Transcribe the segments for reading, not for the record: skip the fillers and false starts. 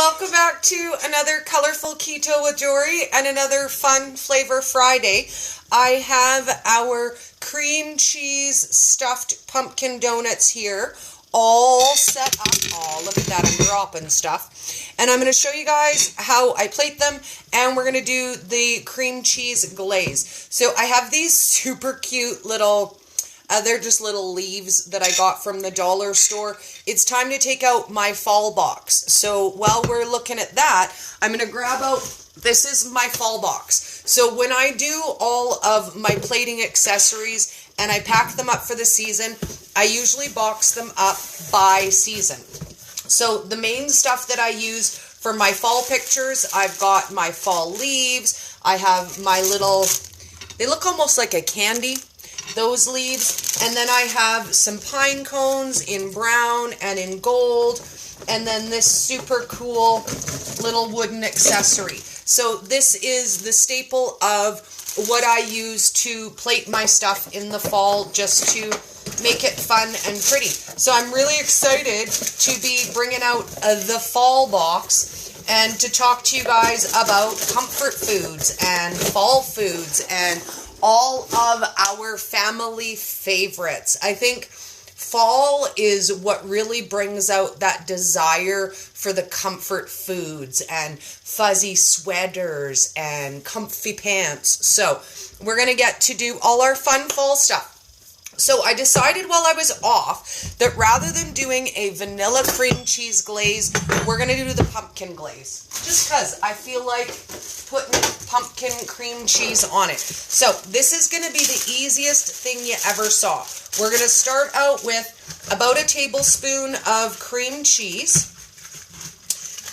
welcome back to another Colorful Keto with Jory and another Fun Flavor Friday. I have our cream cheese stuffed pumpkin donuts here, all set up. Oh, look at that, I'm dropping stuff. And I'm going to show you guys how I plate them, and we're going to do the cream cheese glaze. So I have these super cute little... they're just little leaves that I got from the dollar store. It's time to take out my fall box. So while we're looking at that, I'm going to grab out, this is my fall box. So when I do all of my plating accessories and I pack them up for the season, I usually box them up by season. So the main stuff that I use for my fall pictures, I've got my fall leaves. I have my little, they look almost like a candy, those leaves, and then I have some pine cones in brown and in gold, and then this super cool little wooden accessory. So this is the staple of what I use to plate my stuff in the fall, just to make it fun and pretty. So I'm really excited to be bringing out the fall box and to talk to you guys about comfort foods and fall foods and all of our family favorites. I think fall is what really brings out that desire for the comfort foods and fuzzy sweaters and comfy pants. So we're going to get to do all our fun fall stuff. So I decided while I was off that rather than doing a vanilla cream cheese glaze, we're going to do the pumpkin glaze. Just because I feel like putting pumpkin cream cheese on it. So this is going to be the easiest thing you ever saw. We're going to start out with about a tablespoon of cream cheese.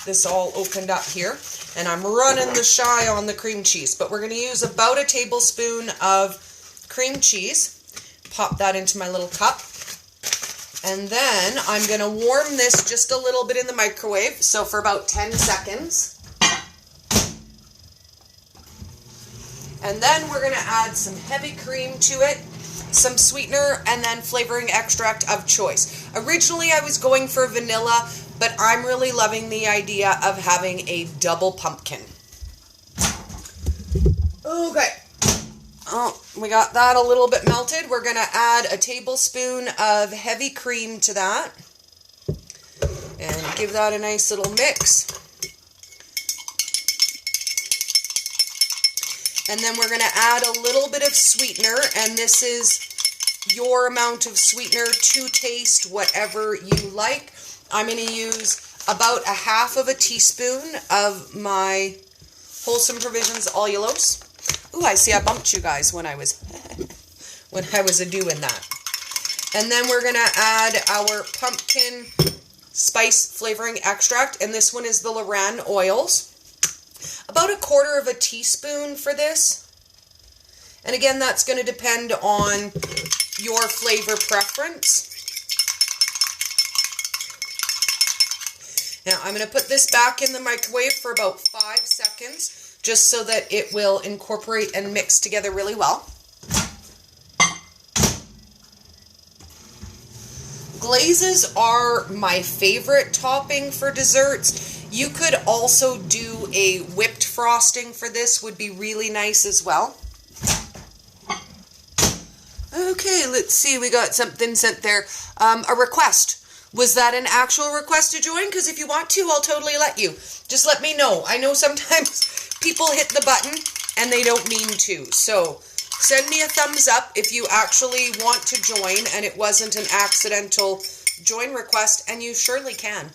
This all opened up here. And I'm running the shy on the cream cheese. But we're going to use about a tablespoon of cream cheese. Pop that into my little cup. And then I'm going to warm this just a little bit in the microwave. So for about 10 seconds. And then we're going to add some heavy cream to it, some sweetener, and then flavoring extract of choice. Originally I was going for vanilla, but I'm really loving the idea of having a double pumpkin. Okay. Oh, we got that a little bit melted. We're going to add a tablespoon of heavy cream to that. And give that a nice little mix. And then we're going to add a little bit of sweetener. And this is your amount of sweetener to taste, whatever you like. I'm going to use about a half of a teaspoon of my Wholesome Provisions Allulose. Ooh, I see I bumped you guys when I was doing that. And then we're going to add our pumpkin spice flavoring extract, and this one is the Loran oils. About a quarter of a teaspoon for this. And again, that's going to depend on your flavor preference. Now, I'm going to put this back in the microwave for about 5 seconds. Just so that it will incorporate and mix together really well. Glazes are my favorite topping for desserts. You could also do a whipped frosting for this, would be really nice as well. Okay, let's see, we got something sent there. A request. Was that an actual request to join? Because if you want to, I'll totally let you. Just let me know. I know sometimes people hit the button and they don't mean to. So send me a thumbs up if you actually want to join and it wasn't an accidental join request, and you surely can.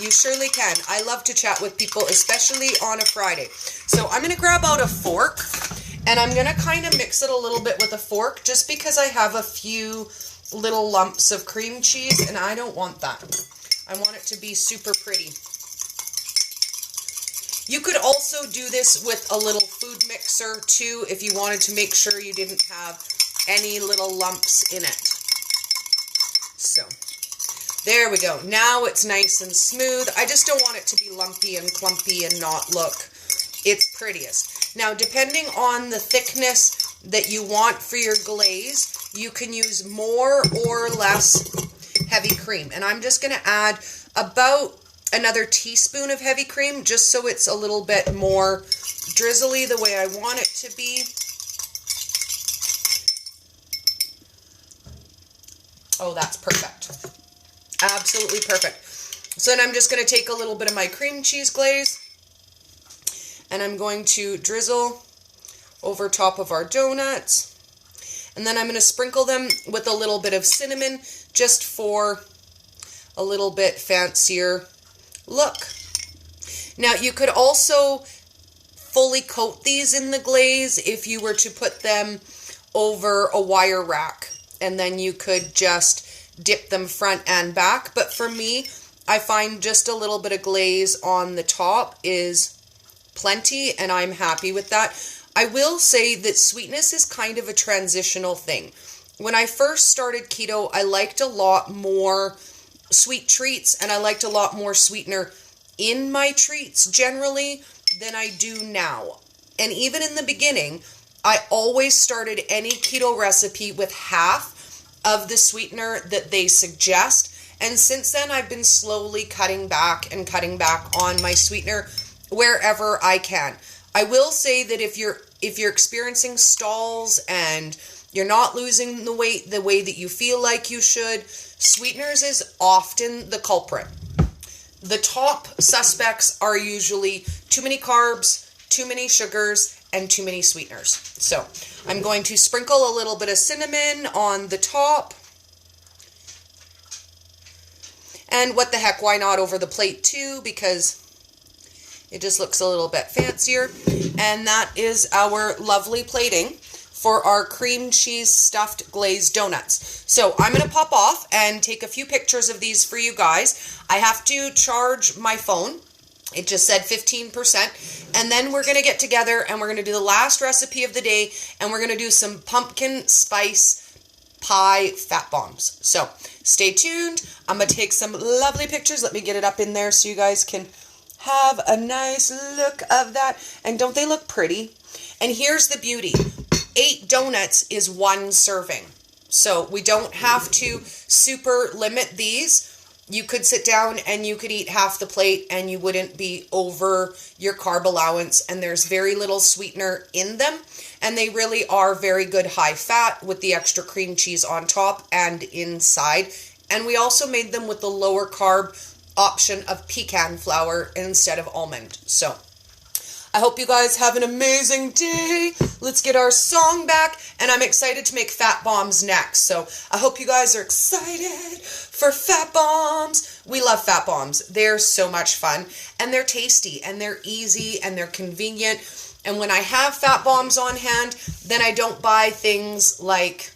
You surely can. I love to chat with people, especially on a Friday. So I'm going to grab out a fork and I'm going to kind of mix it a little bit with a fork just because I have a few little lumps of cream cheese and I don't want that. I want it to be super pretty. You could also do this with a little food mixer too if you wanted to make sure you didn't have any little lumps in it. So, there we go. Now it's nice and smooth. I just don't want it to be lumpy and clumpy and not look its prettiest. Now, depending on the thickness that you want for your glaze, you can use more or less heavy cream. And I'm just going to add about another teaspoon of heavy cream, just so it's a little bit more drizzly the way I want it to be. Oh, that's perfect. Absolutely perfect. So then I'm just going to take a little bit of my cream cheese glaze, and I'm going to drizzle over top of our donuts. And then I'm going to sprinkle them with a little bit of cinnamon, just for a little bit fancier look. Now, you could also fully coat these in the glaze if you were to put them over a wire rack, and then you could just dip them front and back. But for me, I find just a little bit of glaze on the top is plenty, and I'm happy with that. I will say that sweetness is kind of a transitional thing. When I first started keto, I liked a lot more sweet treats, and I liked a lot more sweetener in my treats generally than I do now. And even in the beginning, I always started any keto recipe with half of the sweetener that they suggest. And since then, I've been slowly cutting back on my sweetener wherever I can. I will say that if you're experiencing stalls and you're not losing the weight the way that you feel like you should, sweeteners is often the culprit. The top suspects are usually too many carbs, too many sugars, and too many sweeteners. So I'm going to sprinkle a little bit of cinnamon on the top. And what the heck, why not over the plate too, because it just looks a little bit fancier. And that is our lovely plating for our cream cheese stuffed glazed donuts. So I'm going to pop off and take a few pictures of these for you guys. I have to charge my phone. It just said 15%. And then we're going to get together and we're going to do the last recipe of the day, and we're going to do some pumpkin spice pie fat bombs. So stay tuned. I'm going to take some lovely pictures. Let me get it up in there so you guys can have a nice look of that. And don't they look pretty? And here's the beauty. 8 donuts is 1 serving. So we don't have to super limit these. You could sit down and you could eat half the plate and you wouldn't be over your carb allowance. And there's very little sweetener in them. And they really are very good high fat with the extra cream cheese on top and inside. And we also made them with the lower carb option of pecan flour instead of almond. So I hope you guys have an amazing day. Let's get our song back, and I'm excited to make fat bombs next. So I hope you guys are excited for fat bombs. We love fat bombs. They're so much fun, and they're tasty, and they're easy, and they're convenient. And when I have fat bombs on hand, then I don't buy things like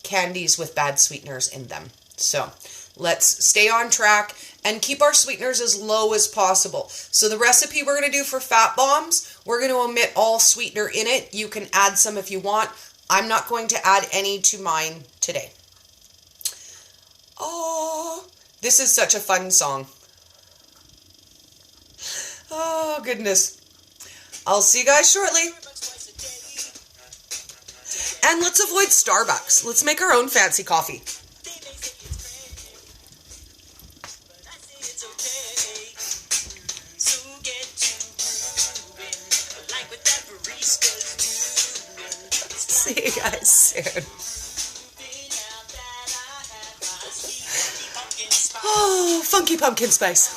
candies with bad sweeteners in them. So let's stay on track and keep our sweeteners as low as possible. So the recipe we're going to do for fat bombs, we're going to omit all sweetener in it. You can add some if you want. I'm not going to add any to mine today. Oh, this is such a fun song. Oh, goodness. I'll see you guys shortly. And let's avoid Starbucks. Let's make our own fancy coffee. See you guys soon. Oh, funky pumpkin spice.